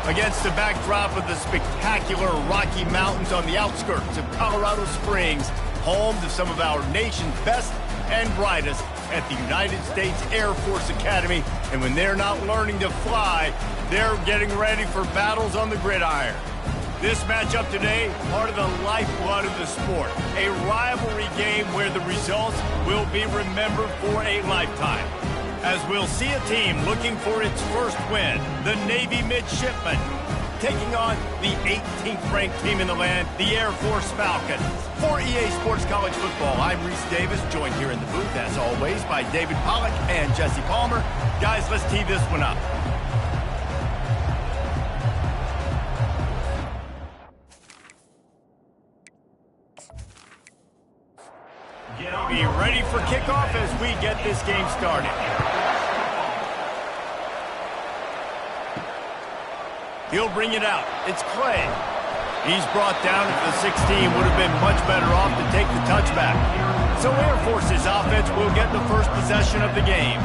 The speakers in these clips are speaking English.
Against the backdrop of the spectacular Rocky Mountains on the outskirts of Colorado Springs, home to some of our nation's best and brightest at the United States Air Force Academy. And when they're not learning to fly, they're getting ready for battles on the gridiron. This matchup today, part of the lifeblood of the sport. A rivalry game where the results will be remembered for a lifetime. As we'll see a team looking for its first win, the Navy Midshipmen, taking on the 18th ranked team in the land, the Air Force Falcons. For EA Sports College Football, I'm Reese Davis, joined here in the booth, as always, by David Pollack and Jesse Palmer. Guys, let's tee this one up. Be ready for kickoff as we get this game started. He'll bring it out. It's Clay. He's brought down at the 16. Would have been much better off to take the touchback. So Air Force's offense will get the first possession of the game.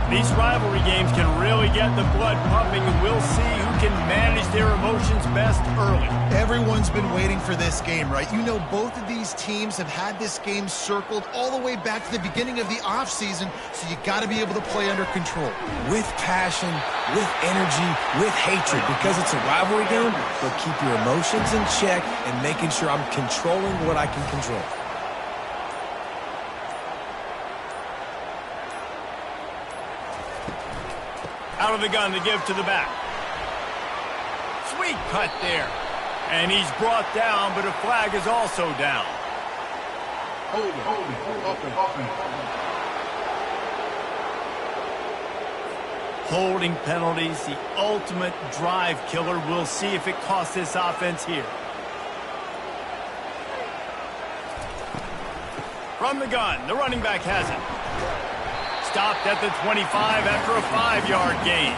These rivalry games can really get the blood pumping, and we'll see who can manage their emotions best early. Everyone's been waiting for this game, right? You know, both of these teams have had this game circled all the way back to the beginning of the offseason, so you got to be able to play under control. With passion, with energy, with hatred, because it's a rivalry game, but keep your emotions in check and making sure I'm controlling what I can control. Out of the gun to give to the back. Sweet cut there. And he's brought down, but a flag is also down. Holding penalties, the ultimate drive killer. We'll see if it costs this offense here. From the gun, the running back has it. Stopped at the 25 after a 5-yard gain.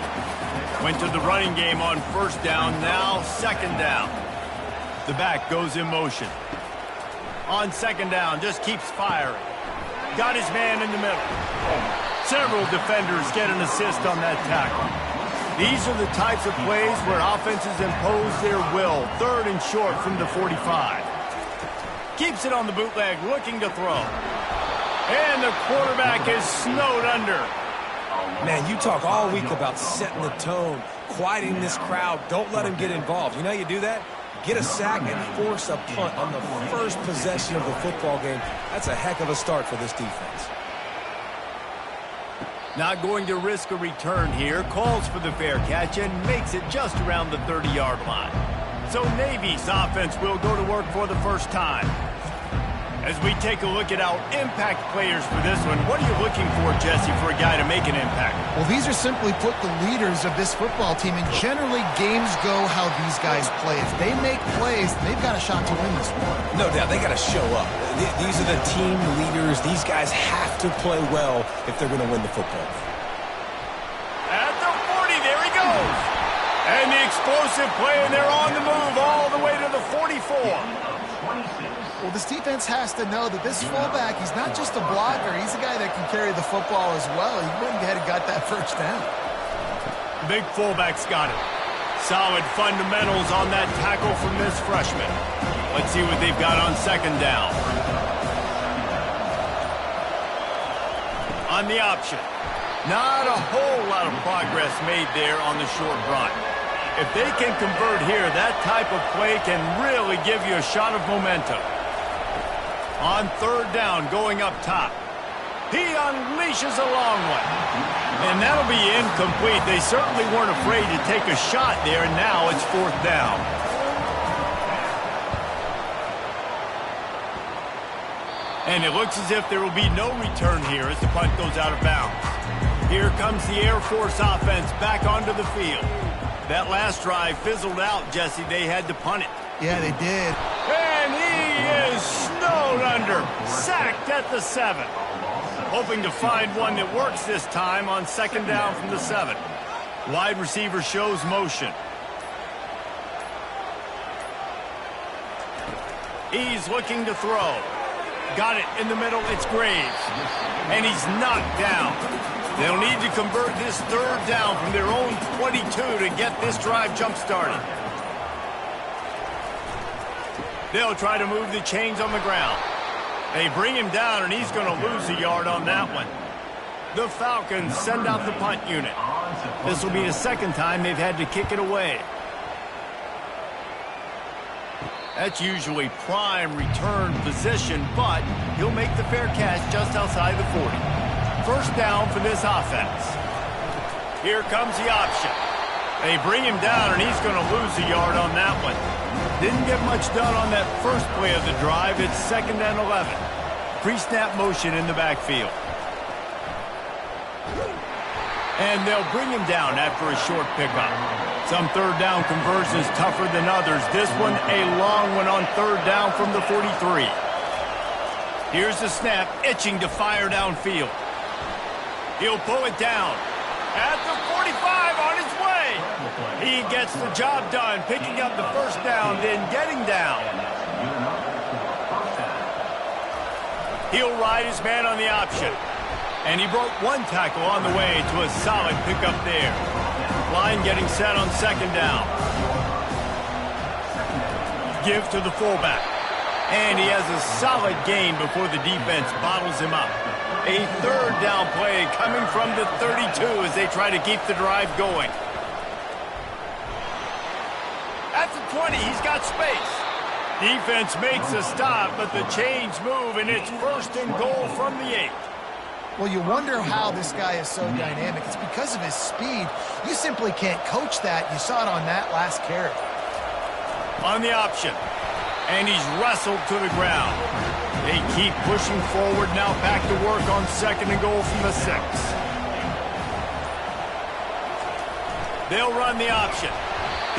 Went to the running game on first down, now second down. The back goes in motion. On second down, just keeps firing. Got his man in the middle. Several defenders get an assist on that tackle. These are the types of plays where offenses impose their will. Third and short from the 45. Keeps it on the bootleg, looking to throw. And the quarterback is snowed under. Man, you talk all week about setting the tone, quieting this crowd. Don't let him get involved. You know how you do that? Get a sack and force a punt on the first possession of the football game. That's a heck of a start for this defense. Not going to risk a return here. Calls for the fair catch and makes it just around the 30-yard line. So Navy's offense will go to work for the first time. As we take a look at our impact players for this one, what are you looking for, Jesse, for a guy to make an impact? Well, these are simply put the leaders of this football team, and generally games go how these guys play. If they make plays, they've got a shot to win this one. No doubt, they got to show up. These are the team leaders. These guys have to play well if they're going to win the football. At the 40, there he goes. And the explosive play, and they're on the move all the way to the 44. Well, this defense has to know that this fullback, he's not just a blocker. He's a guy that can carry the football as well. He went ahead and got that first down. Big fullback's got it. Solid fundamentals on that tackle from this freshman. Let's see what they've got on second down. On the option. Not a whole lot of progress made there on the short run. If they can convert here, that type of play can really give you a shot of momentum. On third down, going up top. He unleashes a long one. And that'll be incomplete. They certainly weren't afraid to take a shot there, and now it's fourth down. And it looks as if there will be no return here as the punt goes out of bounds. Here comes the Air Force offense back onto the field. That last drive fizzled out, Jesse. They had to punt it. Yeah, they did. And he is snowed under. Sacked at the 7. Hoping to find one that works this time on second down from the 7. Wide receiver shows motion. He's looking to throw. Got it in the middle. It's Graves. And he's knocked down. They'll need to convert this third down from their own 22 to get this drive jump-started. They'll try to move the chains on the ground. They bring him down, and he's going to lose a yard on that one. The Falcons send out the punt unit. This will be the second time they've had to kick it away. That's usually prime return position, but he'll make the fair catch just outside the 40. First down for this offense. Here comes the option. They bring him down, and he's going to lose a yard on that one. Didn't get much done on that first play of the drive. It's 2nd and 11. Pre-snap motion in the backfield. And they'll bring him down after a short pickup. Some third down conversions tougher than others. This one, a long one on third down from the 43. Here's the snap, itching to fire downfield. He'll pull it down. At the 45, on his way. He gets the job done, picking up the first down, then getting down. He'll ride his man on the option. And he broke one tackle on the way to a solid pickup there. Line getting set on 2nd down. Give to the fullback. And he has a solid gain before the defense bottles him up. A third down play coming from the 32 as they try to keep the drive going. At the 20, he's got space. Defense makes a stop, but the chains move, and it's 1st and goal from the 8. Well, you wonder how this guy is so dynamic. It's because of his speed. You simply can't coach that. You saw it on that last carry. On the option. And he's wrestled to the ground. They keep pushing forward, now back to work on 2nd and goal from the 6. They'll run the option.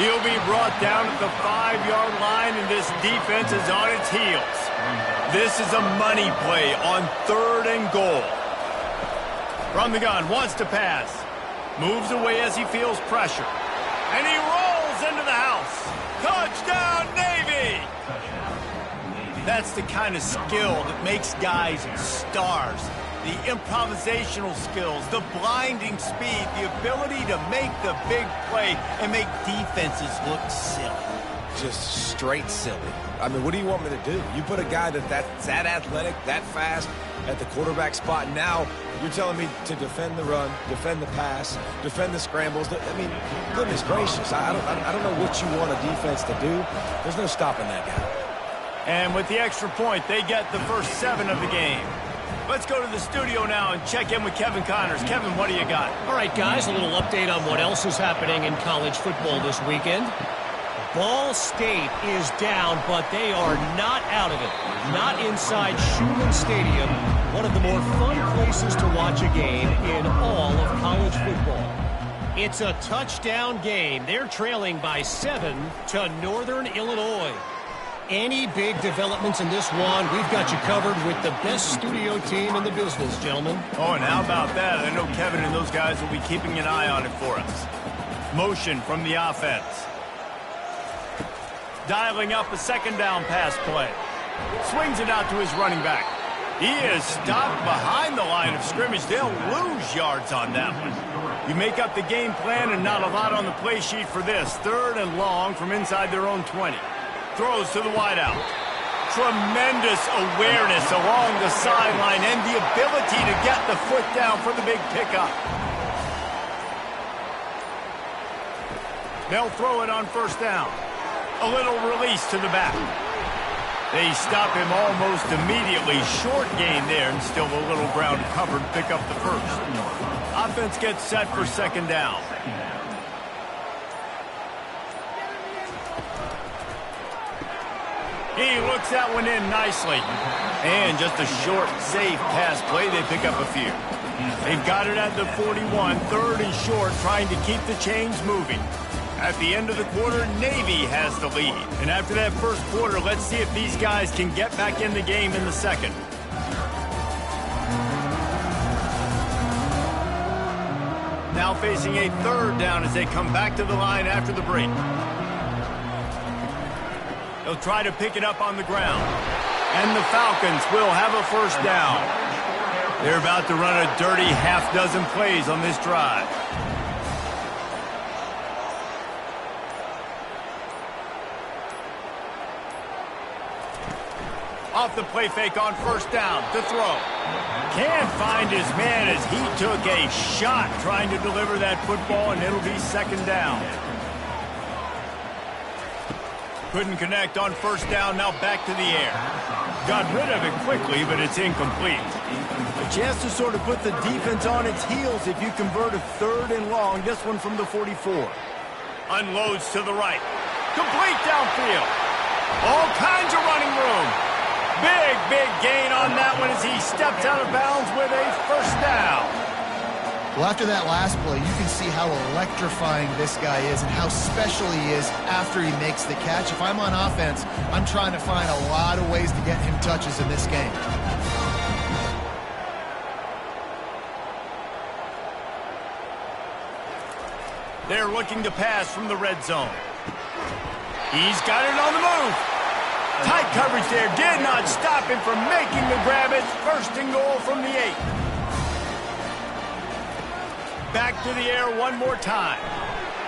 He'll be brought down at the 5-yard line, and this defense is on its heels. This is a money play on 3rd and goal. From the gun, wants to pass. Moves away as he feels pressure. And he rolls into the house. Touchdown, Navy! That's the kind of skill that makes guys stars. The improvisational skills, the blinding speed, the ability to make the big play and make defenses look silly. Just straight silly. I mean, what do you want me to do? You put a guy that's that athletic, that fast at the quarterback spot. Now you're telling me to defend the run, defend the pass, defend the scrambles. I mean, goodness gracious. I don't know what you want a defense to do. There's no stopping that guy. And with the extra point, they get the first 7 of the game. Let's go to the studio now and check in with Kevin Connors. Kevin, what do you got? All right, guys, a little update on what else is happening in college football this weekend. Ball State is down, but they are not out of it. Not inside Schumann Stadium, one of the more fun places to watch a game in all of college football. It's a touchdown game. They're trailing by 7 to Northern Illinois. Any big developments in this one, we've got you covered with the best studio team in the business, gentlemen. Oh, and how about that? I know Kevin and those guys will be keeping an eye on it for us. Motion from the offense. Dialing up a 2nd down pass play. Swings it out to his running back. He is stopped behind the line of scrimmage. They'll lose yards on that one. You make up the game plan and not a lot on the play sheet for this. 3rd and long from inside their own 20. Throws to the wideout. Tremendous awareness along the sideline and the ability to get the foot down for the big pickup. They'll throw it on 1st down. A little release to the back. They stop him almost immediately. Short gain there and still a little ground covered. Pick up the first. Offense gets set for 2nd down. He looks that one in nicely. And just a short, safe pass play. They pick up a few. They've got it at the 41, 3rd and short, trying to keep the chains moving. At the end of the quarter, Navy has the lead. And after that first quarter, let's see if these guys can get back in the game in the second. Now facing a 3rd down as they come back to the line after the break. They'll try to pick it up on the ground. And the Falcons will have a 1st down. They're about to run a dirty half-dozen plays on this drive. Off the play fake on first down to throw. Can't find his man as he took a shot trying to deliver that football, and it'll be second down. Couldn't connect on first down, now back to the air. Got rid of it quickly, but it's incomplete. A chance to sort of put the defense on its heels if you convert a 3rd and long. This one from the 44. Unloads to the right. Complete downfield. All kinds of running room. Big gain on that one as he steps out of bounds with a first down. Well, after that last play, you can see how electrifying this guy is and how special he is after he makes the catch. If I'm on offense, I'm trying to find a lot of ways to get him touches in this game. They're looking to pass from the red zone. He's got it on the move. Tight coverage there did not stop him from making the grab. It's 1st and goal from the 8. Back to the air one more time.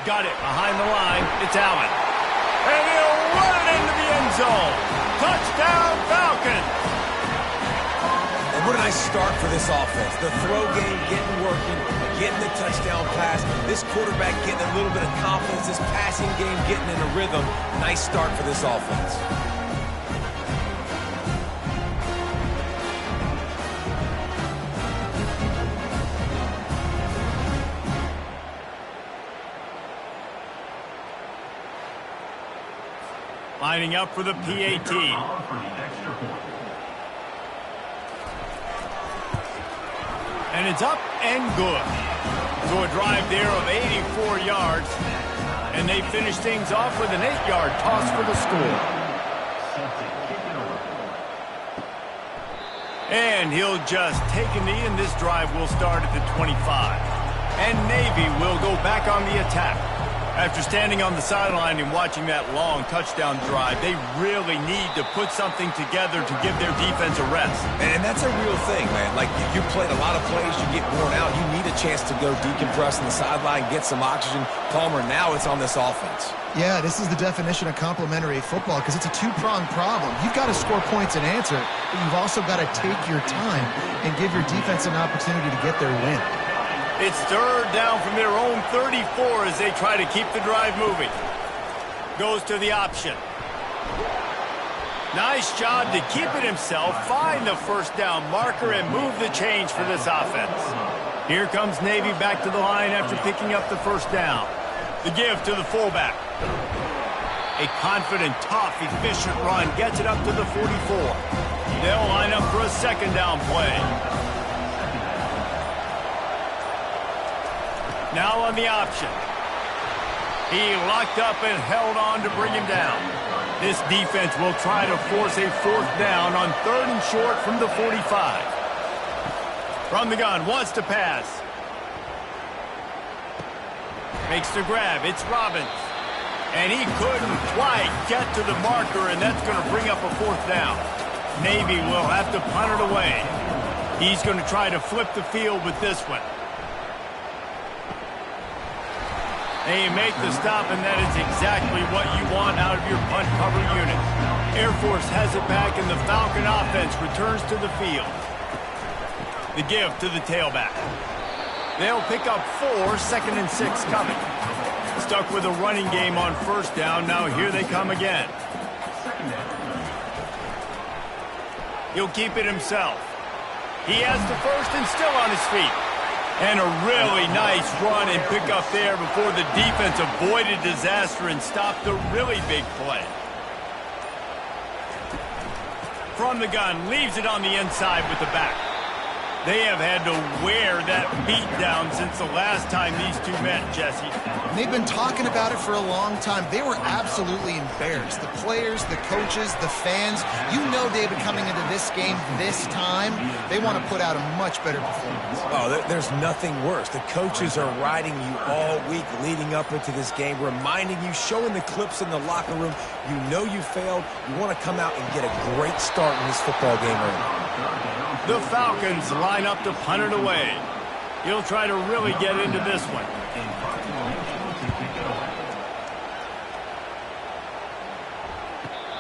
Got it behind the line. It's Allen. And he'll run it into the end zone. Touchdown, Falcons. And what a nice start for this offense. The throw game getting working, getting the touchdown pass. This quarterback getting a little bit of confidence. This passing game getting in a rhythm. Nice start for this offense. Lining up for the PAT. And it's up and good. So a drive there of 84 yards. And they finish things off with an 8-yard toss for the score. And he'll just take a knee, and this drive will start at the 25. And Navy will go back on the attack. After standing on the sideline and watching that long touchdown drive, they really need to put something together to give their defense a rest. And that's a real thing, man. Like, you played a lot of plays, you get worn out. You need a chance to go decompress on the sideline, get some oxygen. Palmer, now it's on this offense. Yeah, this is the definition of complementary football because it's a two-pronged problem. You've got to score points and answer, but you've also got to take your time and give your defense an opportunity to get their win. It's 3rd down from their own 34 as they try to keep the drive moving. Goes to the option. Nice job to keep it himself, find the first down marker, and move the change for this offense. Here comes Navy back to the line after picking up the first down. The give to the fullback. A confident, tough, efficient run gets it up to the 44. They'll line up for a 2nd down play. Now on the option. He locked up and held on to bring him down. This defense will try to force a 4th down on 3rd and short from the 45. From the gun, wants to pass. Makes the grab. It's Robbins. And he couldn't quite get to the marker, and that's going to bring up a 4th down. Navy will have to punt it away. He's going to try to flip the field with this one. They make the stop, and that is exactly what you want out of your punt cover unit. Air Force has it back, and the Falcon offense returns to the field. The give to the tailback. They'll pick up 4, 2nd and 6 coming. Stuck with a running game on first down. Now here they come again. He'll keep it himself. He has the first and still on his feet. And a really nice run and pick up there before the defense avoided disaster and stopped the really big play. From the gun, leaves it on the inside with the back. They have had to wear that beat down since the last time these two met, Jesse. And they've been talking about it for a long time. They were absolutely embarrassed. The players, the coaches, the fans. You know, David, coming into this game this time, they want to put out a much better performance. Oh, there's nothing worse. The coaches are riding you all week leading up into this game, reminding you, showing the clips in the locker room. You know you failed. You want to come out and get a great start in this football game early. The Falcons line up to punt it away. He'll try to really get into this one.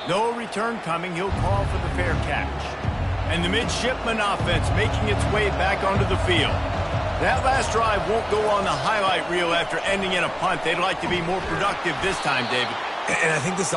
No return coming. He'll call for the fair catch. And the midshipman offense making its way back onto the field. That last drive won't go on the highlight reel after ending in a punt. They'd like to be more productive this time, David. And I think this...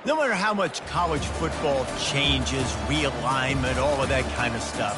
No matter how much college football changes, realignment, all of that kind of stuff,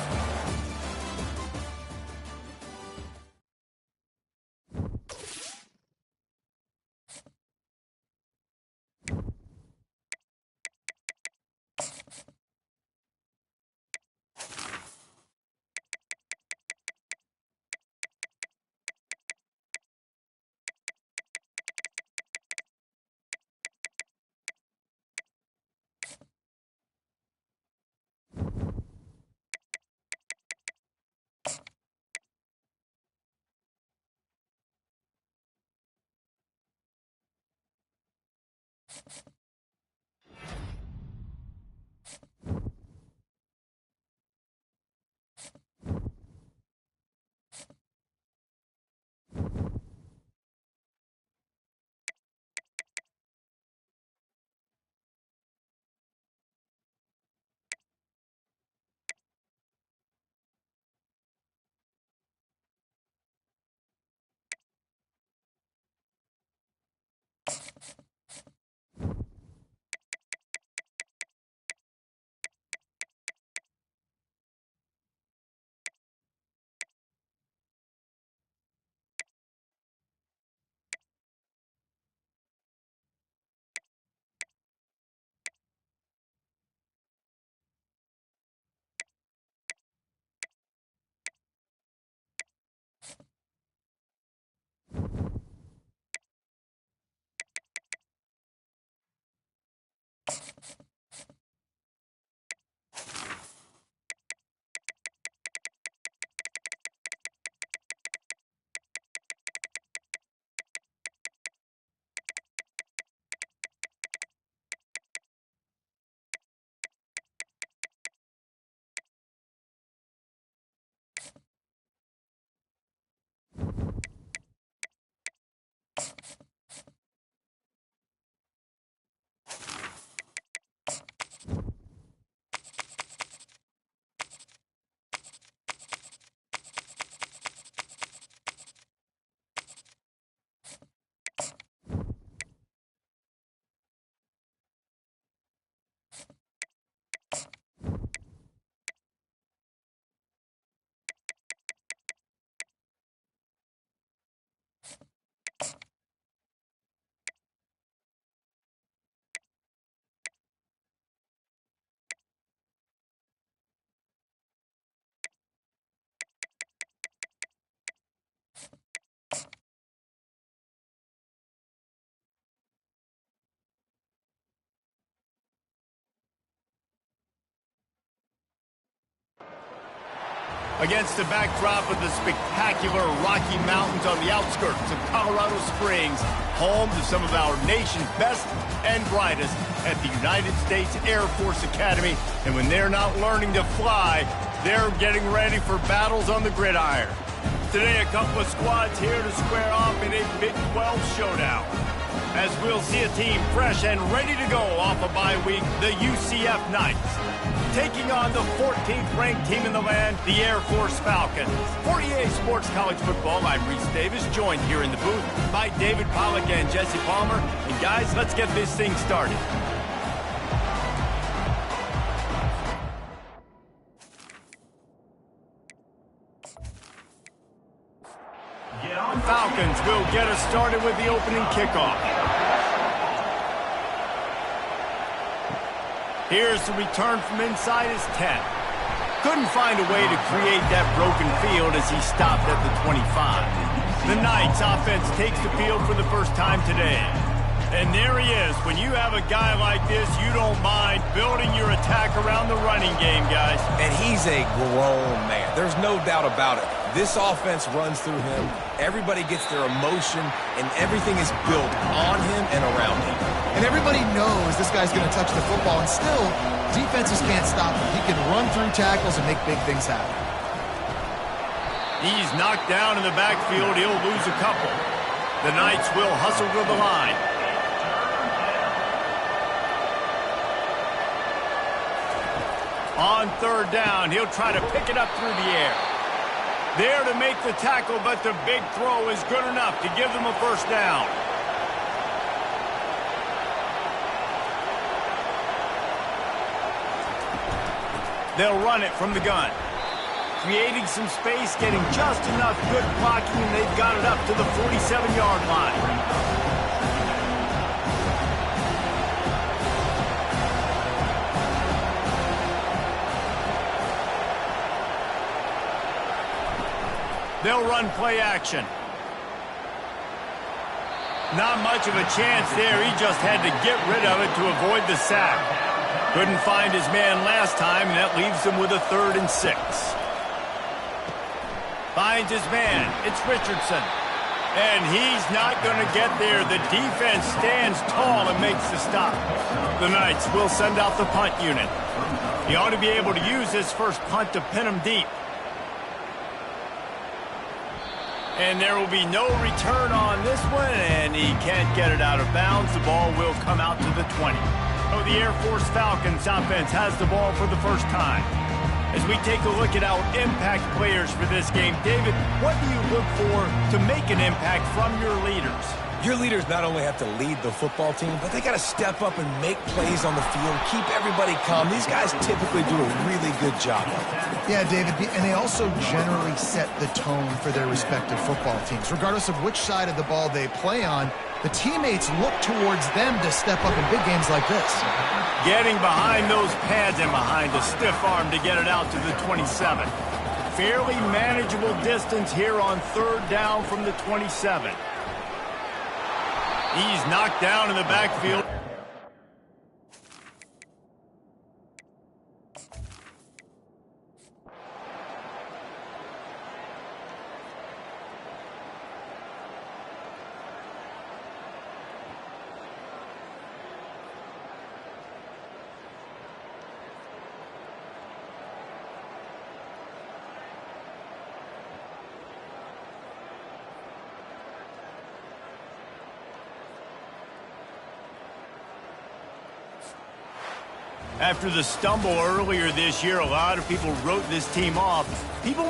against the backdrop of the spectacular Rocky Mountains on the outskirts of Colorado Springs, home to some of our nation's best and brightest at the United States Air Force Academy. And when they're not learning to fly, they're getting ready for battles on the gridiron. Today, a couple of squads here to square off in a Big 12 showdown, as we'll see a team fresh and ready to go off a bye week, the UCF Knights, taking on the 14th ranked team in the land, the Air Force Falcons. For EA Sports College Football, I'm Reese Davis, joined here in the booth by David Pollack and Jesse Palmer. And guys, let's get this thing started. Falcons will get us started with the opening kickoff. Here's the return from inside his 10. Couldn't find a way to create that broken field as he stopped at the 25. The Knights offense takes the field for the first time today. And there he is. When you have a guy like this, you don't mind building your attack around the running game, guys. And he's a grown man. There's no doubt about it. This offense runs through him. Everybody gets their emotion, and everything is built on him and around him. And everybody knows this guy's going to touch the football, and still, defenses can't stop him. He can run through tackles and make big things happen. He's knocked down in the backfield. He'll lose a couple. The Knights will hustle to the line. On third down, he'll try to pick it up through the air. There to make the tackle, but the big throw is good enough to give them a first down. They'll run it from the gun. Creating some space, getting just enough good blocking, and they've got it up to the 47-yard line. They'll run play action. Not much of a chance there. He just had to get rid of it to avoid the sack. Couldn't find his man last time, and that leaves him with a 3rd and 6. Finds his man. It's Richardson. And he's not going to get there. The defense stands tall and makes the stop. The Knights will send out the punt unit. He ought to be able to use this first punt to pin him deep. And there will be no return on this one, and he can't get it out of bounds. The ball will come out to the 20. So the Air Force Falcons offense has the ball for the first time. As we take a look at our impact players for this game, David, what do you look for to make an impact from your leaders? Your leaders not only have to lead the football team, but they got to step up and make plays on the field, keep everybody calm. These guys typically do a really good job of it. Yeah, David, and they also generally set the tone for their respective football teams. Regardless of which side of the ball they play on, the teammates look towards them to step up in big games like this. Getting behind those pads and behind a stiff arm to get it out to the 27. Fairly manageable distance here on 3rd down from the 27. He's knocked down in the backfield. After the stumble earlier this year, a lot of people wrote this team off. People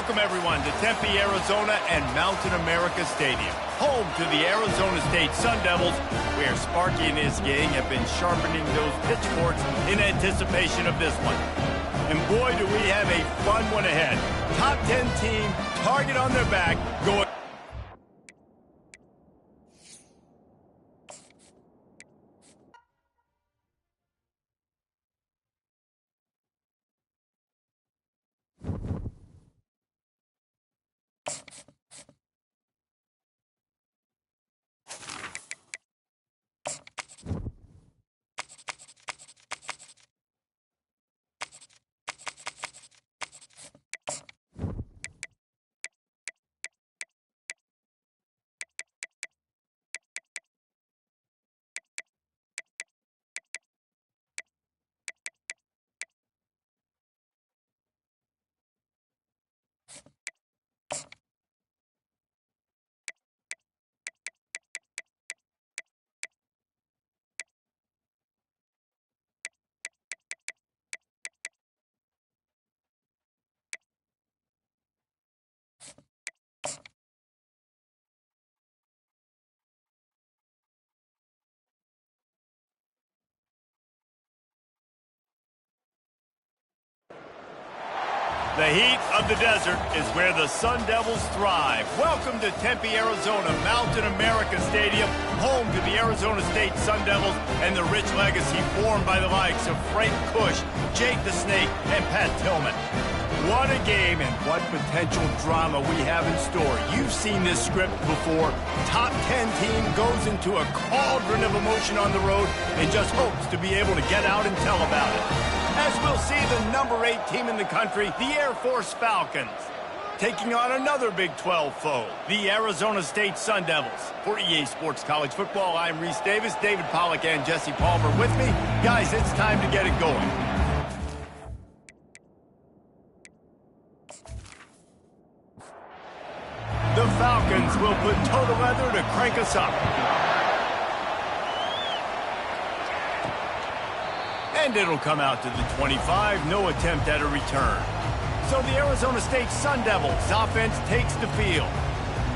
Welcome, everyone, to Tempe, Arizona and Mountain America Stadium, home to the Arizona State Sun Devils, where Sparky and his gang have been sharpening those pitchforks in anticipation of this one. And boy, do we have a fun one ahead. Top 10 team, target on their back, going... The heat of the desert is where the Sun Devils thrive. Welcome to Tempe, Arizona, Mountain America Stadium, home to the Arizona State Sun Devils and the rich legacy formed by the likes of Frank Kush, Jake the Snake, and Pat Tillman. What a game and what potential drama we have in store. You've seen this script before. Top 10 team goes into a cauldron of emotion on the road and just hopes to be able to get out and tell about it. As we'll see the number 8 team in the country, the Air Force Falcons, taking on another Big 12 foe, the Arizona State Sun Devils. For EA Sports College Football, I'm Reese Davis, David Pollack, and Jesse Palmer with me. Guys, it's time to get it going. The Falcons will put toe to leather to crank us up. And it'll come out to the 25, no attempt at a return. So the Arizona State Sun Devils offense takes the field.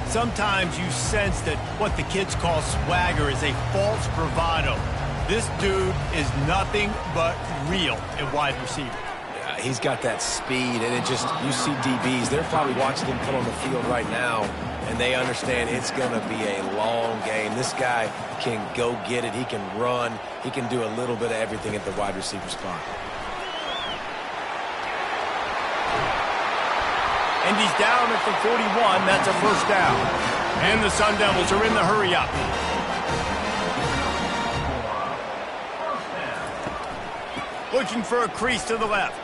Sometimes you sense that what the kids call swagger is a false bravado. This dude is nothing but real at wide receiver. Yeah, he's got that speed, and it just, you see DBs, they're probably watching him put on the field right now, and they understand it's going to be a long game. This guy can go get it. He can run. He can do a little bit of everything at the wide receiver spot. And he's down at the 41. That's a first down. And the Sun Devils are in the hurry up. Looking for a crease to the left.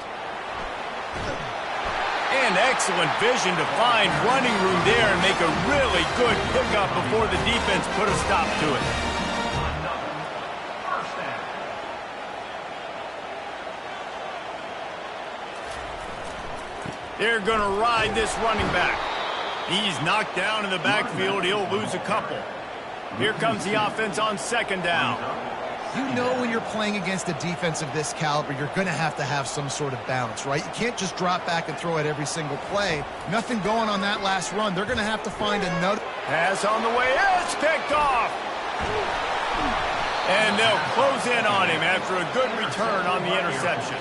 And excellent vision to find running room there and make a really good pickup before the defense put a stop to it. They're going to ride this running back. He's knocked down in the backfield. He'll lose a couple. Here comes the offense on second down. You know when you're playing against a defense of this caliber, you're going to have some sort of balance, right? You can't just drop back and throw it every single play. Nothing going on that last run. They're going to have to find another. Pass on the way. It's picked off. And they'll close in on him after a good return on the interception.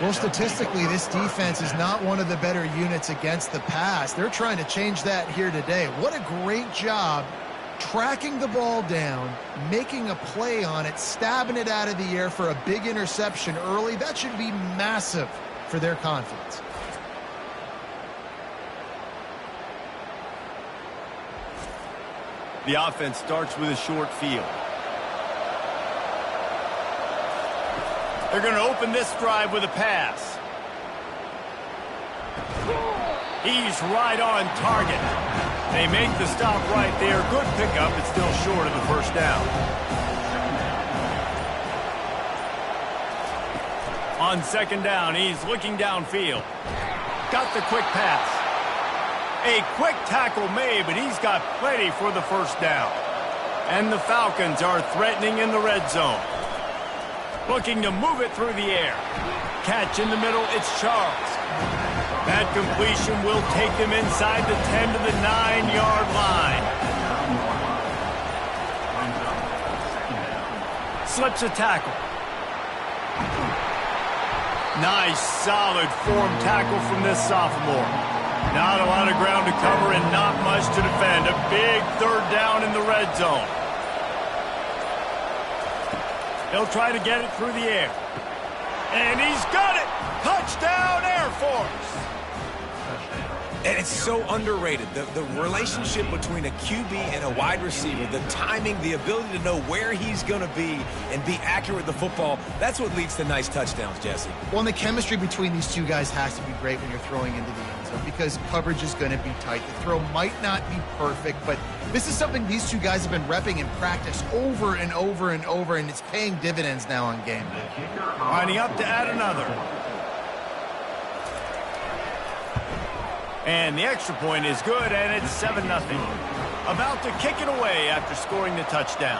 Well, statistically, this defense is not one of the better units against the pass. They're trying to change that here today. What a great job tracking the ball down, making a play on it, stabbing it out of the air for a big interception early. That should be massive for their confidence. The offense starts with a short field. They're going to open this drive with a pass. He's right on target. They make the stop right there. Good pickup, but still short of the first down. On second down, he's looking downfield. Got the quick pass. A quick tackle made, but he's got plenty for the first down. And the Falcons are threatening in the red zone. Looking to move it through the air. Catch in the middle, it's Charles. That completion will take them inside the 10 to the 9-yard line. Slips a tackle. Nice, solid form tackle from this sophomore. Not a lot of ground to cover and not much to defend. A big third down in the red zone. He'll try to get it through the air. And he's got it! Touchdown, Air Force! And it's so underrated. The relationship between a QB and a wide receiver, the timing, the ability to know where he's going to be and be accurate with the football, that's what leads to nice touchdowns, Jesse. Well, and the chemistry between these two guys has to be great when you're throwing into the end zone because coverage is going to be tight. The throw might not be perfect, but this is something these two guys have been repping in practice over and over and over, and it's paying dividends now on game day. Lining up to add another. And the extra point is good, and it's 7-0. About to kick it away after scoring the touchdown.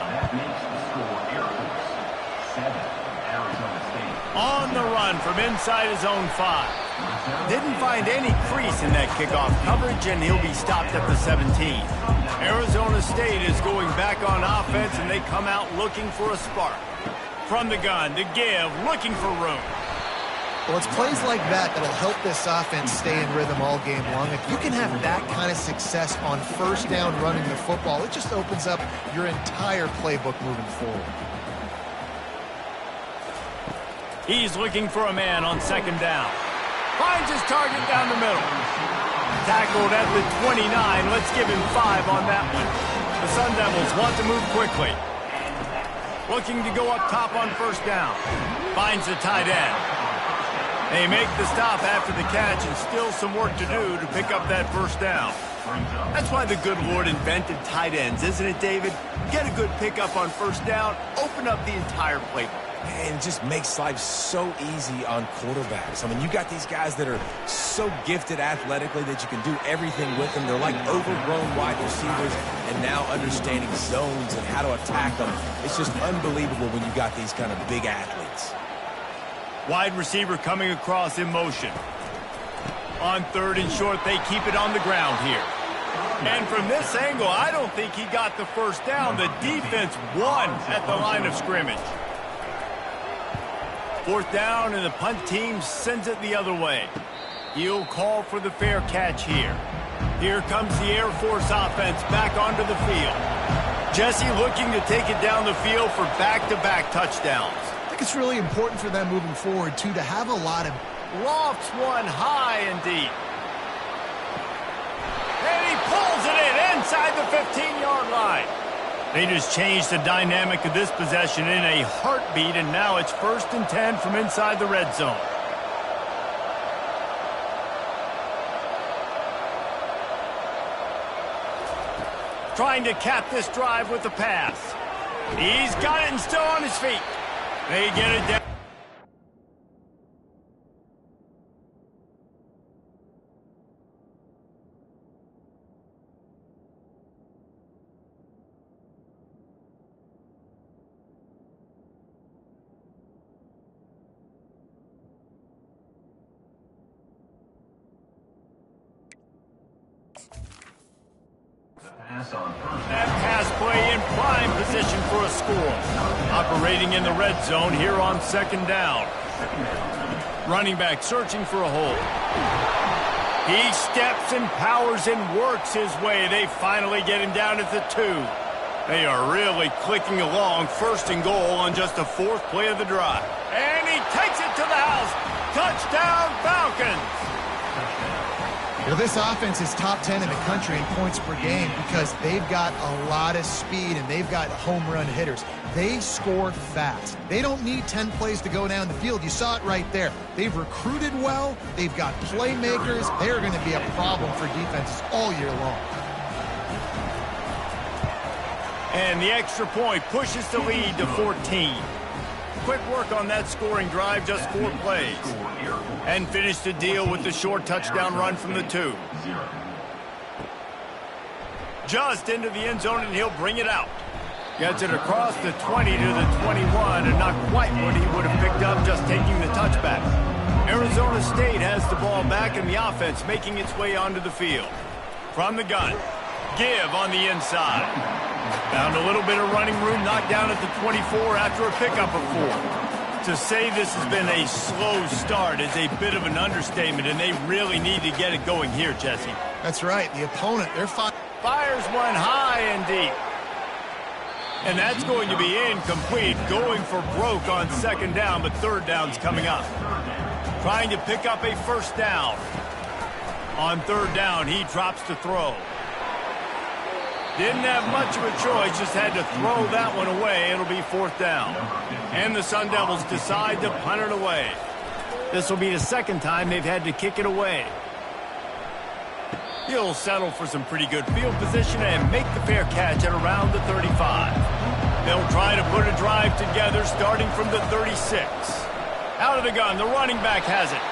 On the run from inside his own 5. Didn't find any crease in that kickoff coverage, and he'll be stopped at the 17. Arizona State is going back on offense, and they come out looking for a spark. From the gun to give, looking for room. Well, it's plays like that that'll help this offense stay in rhythm all game long. If you can have that kind of success on first down running the football, it just opens up your entire playbook moving forward. He's looking for a man on second down. Finds his target down the middle. Tackled at the 29. Let's give him 5 on that one. The Sun Devils want to move quickly. Looking to go up top on first down. Finds the tight end. They make the stop after the catch and still some work to do to pick up that first down. That's why the good Lord invented tight ends, isn't it, David? Get a good pickup on first down, open up the entire playbook. And it just makes life so easy on quarterbacks. I mean, you got these guys that are so gifted athletically that you can do everything with them. They're like overgrown wide receivers, and now understanding zones and how to attack them. It's just unbelievable when you got these kind of big athletes. Wide receiver coming across in motion. On third and short, they keep it on the ground here. And from this angle, I don't think he got the first down. The defense won at the line of scrimmage. Fourth down, and the punt team sends it the other way. He'll call for the fair catch here. Here comes the Air Force offense back onto the field. Jesse looking to take it down the field for back-to-back touchdowns. I think it's really important for them moving forward, too, to have a lot of... Lofts one high and deep. And he pulls it in inside the 15-yard line. They just changed the dynamic of this possession in a heartbeat, and now it's 1st and 10 from inside the red zone. Trying to cap this drive with the pass. He's got it and still on his feet. They get it down. That pass play in prime position for a score. Operating in the red zone here on second down. Running back searching for a hole. He steps and powers and works his way. They finally get him down at the 2. They are really clicking along. 1st and goal on just the 4th play of the drive. And he takes it to the house. Touchdown, Falcons! Well, this offense is top 10 in the country in points per game because they've got a lot of speed and they've got home run hitters. They score fast. They don't need 10 plays to go down the field. You saw it right there. They've recruited well. They've got playmakers. They're going to be a problem for defenses all year long. And the extra point pushes the lead to 14. Quick work on that scoring drive, just 4 plays. And finish the deal with the short touchdown run from the 2. Just into the end zone, and he'll bring it out. Gets it across the 20 to the 21, and not quite what he would have picked up just taking the touchback. Arizona State has the ball back in the offense, making its way onto the field. From the gun, give on the inside. Found a little bit of running room, knocked down at the 24 after a pickup of 4. To say this has been a slow start is a bit of an understatement, and they really need to get it going here, Jesse. That's right. The opponent, they're fires one high and deep. And that's going to be incomplete, going for broke on second down, but third down's coming up. Trying to pick up a first down. On third down, he drops to throw. Didn't have much of a choice, just had to throw that one away. It'll be fourth down. And the Sun Devils decide to punt it away. This will be the second time they've had to kick it away. He'll settle for some pretty good field position and make the fair catch at around the 35. They'll try to put a drive together starting from the 36. Out of the gun, the running back has it.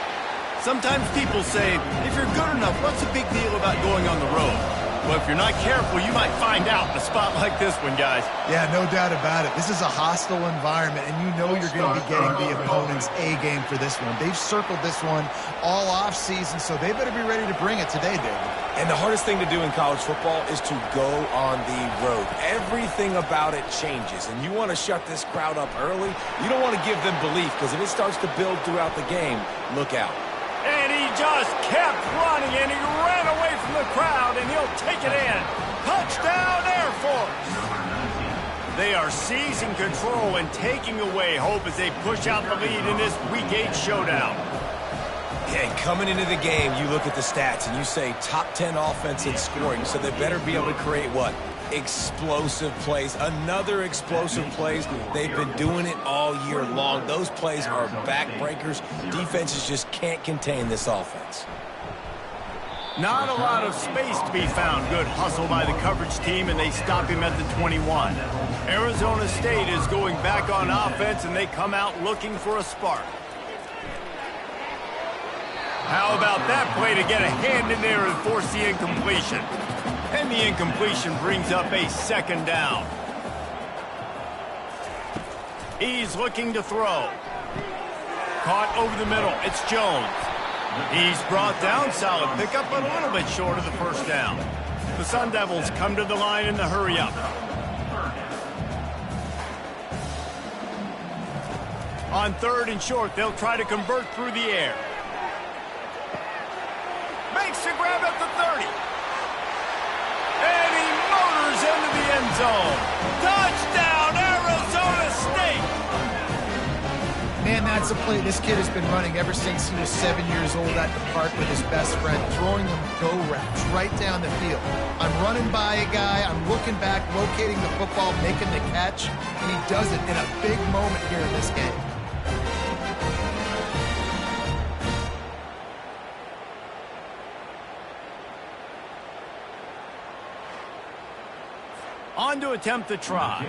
Sometimes people say, if you're good enough, what's the big deal about going on the road? Well, if you're not careful, you might find out in a spot like this one, guys. Yeah, no doubt about it. This is a hostile environment, and you know you're going to be getting the opponent's A game for this one. They've circled this one all offseason, so they better be ready to bring it today, David. And the hardest thing to do in college football is to go on the road. Everything about it changes, and you want to shut this crowd up early. You don't want to give them belief, because if it starts to build throughout the game, look out. And he just kept running, and he ran away from the crowd, and he'll take it in. Touchdown, Air Force! They are seizing control and taking away hope as they push out the lead in this Week 8 showdown. And coming into the game, you look at the stats, and you say top 10 offense in scoring, so they better be able to create what? Explosive plays. Another explosive plays. They've been doing it all year long. Those plays are backbreakers. Defenses just can't contain this offense. Not a lot of space to be found. Good hustle by the coverage team, and they stop him at the 21. Arizona State is going back on offense, and they come out looking for a spark. How about that play to get a hand in there and force the incompletion? And the incompletion brings up a second down. He's looking to throw. Caught over the middle. It's Jones. He's brought down. Solid pickup, but a little bit short of the first down. The Sun Devils come to the line in the hurry-up. On third and short, they'll try to convert through the air. Makes the grab at the 30. And he motors into the end zone. Touchdown, Arizona State! Man, that's a play this kid has been running ever since he was 7 years old at the park with his best friend, throwing them go routes right down the field. I'm running by a guy, I'm looking back, locating the football, making the catch, and he does it in a big moment here in this game. On to attempt the try.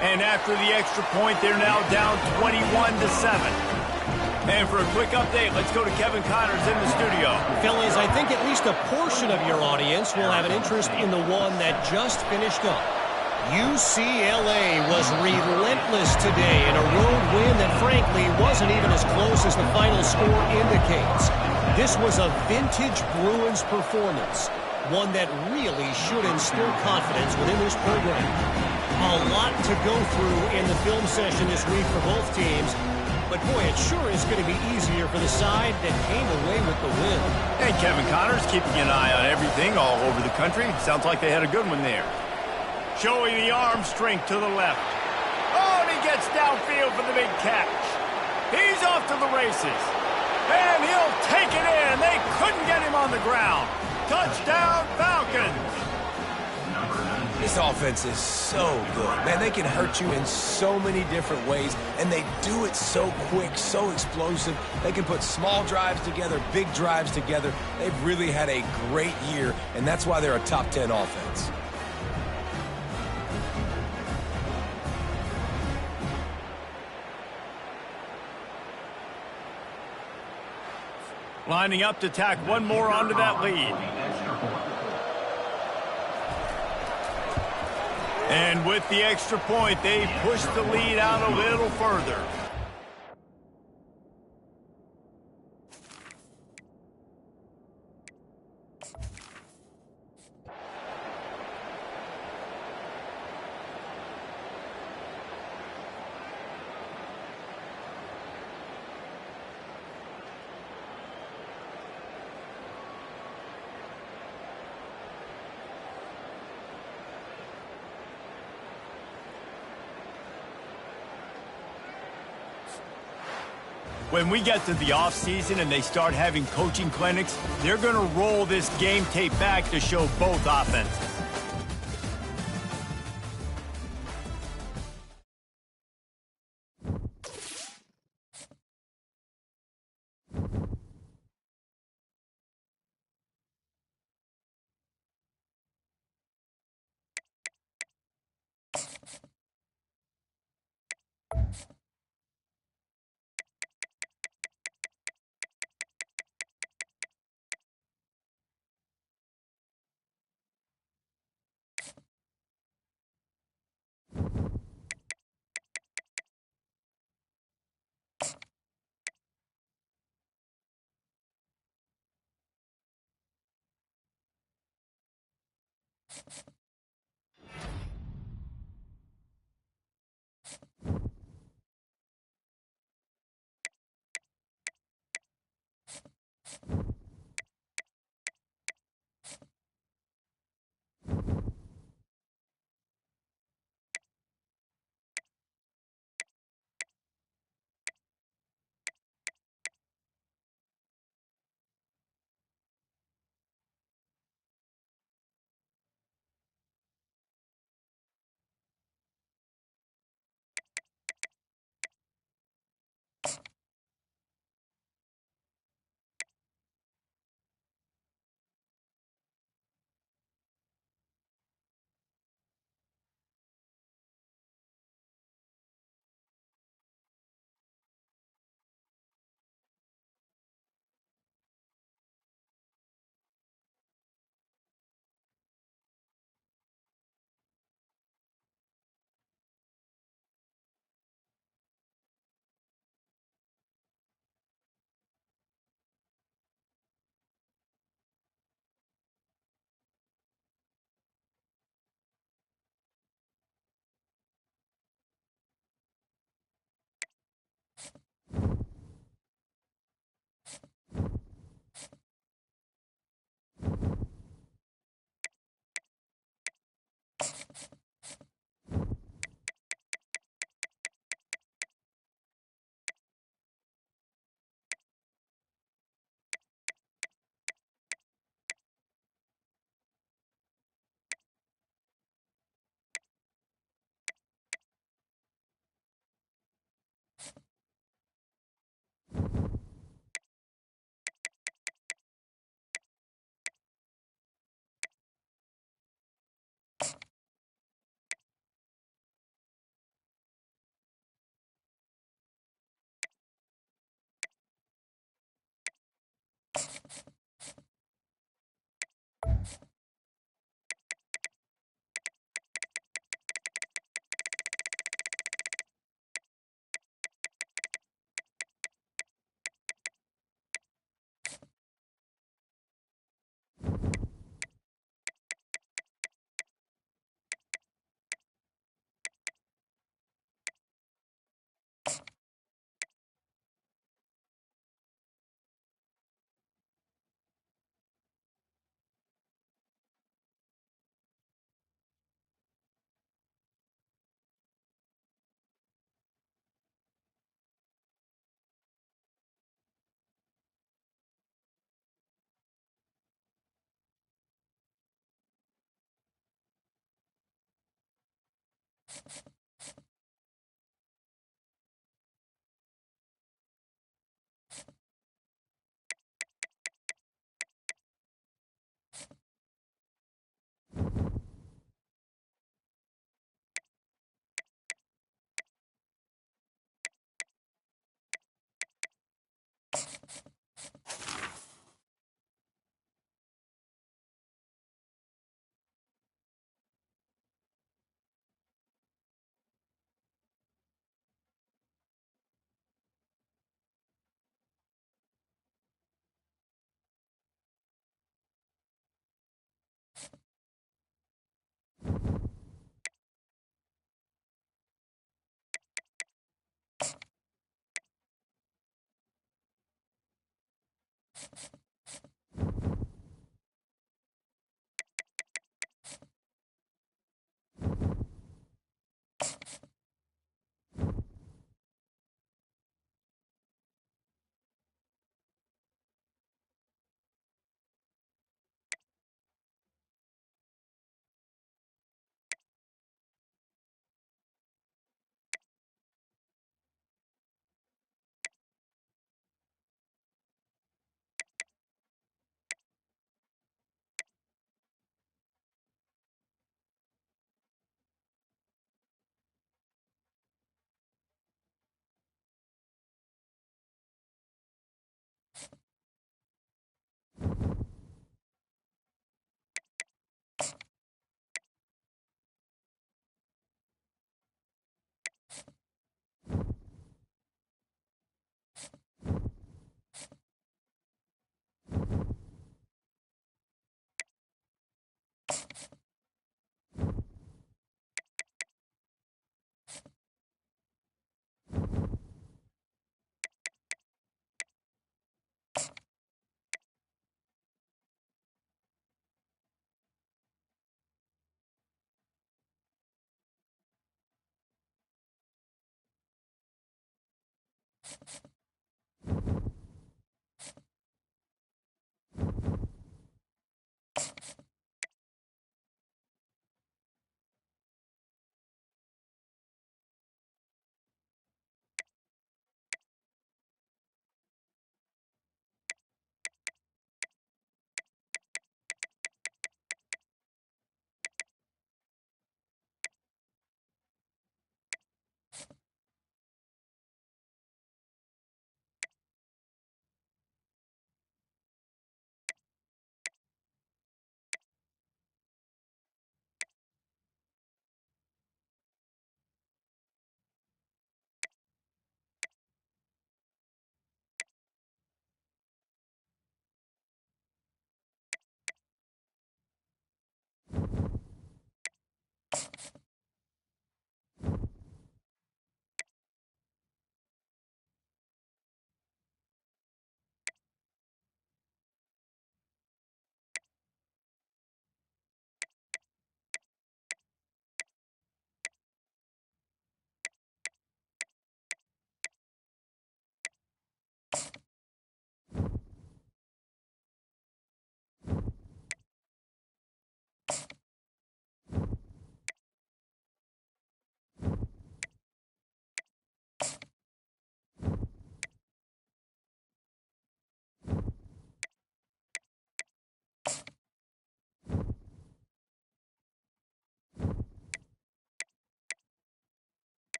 And after the extra point, they're now down 21-7. And for a quick update, let's go to Kevin Connors in the studio. Fellas, I think at least a portion of your audience will have an interest in the one that just finished up. UCLA was relentless today in a road win that frankly wasn't even as close as the final score indicates. This was a vintage Bruins performance, one that really should instill confidence within this program. A lot to go through in the film session this week for both teams, but boy, it sure is going to be easier for the side that came away with the win. And Kevin Connors keeping an eye on everything all over the country. Sounds like they had a good one there. Showing the arm strength to the left. Oh, and he gets downfield for the big catch. He's off to the races. And he'll take it in. They couldn't get him on the ground. Touchdown, Falcons. This offense is so good. Man, they can hurt you in so many different ways, and they do it so quick, so explosive. They can put small drives together, big drives together. They've really had a great year, and that's why they're a top 10 offense. Lining up to tack one more onto that lead. And with the extra point, they push the lead out a little further. When we get to the offseason and they start having coaching clinics, they're going to roll this game tape back to show both offenses.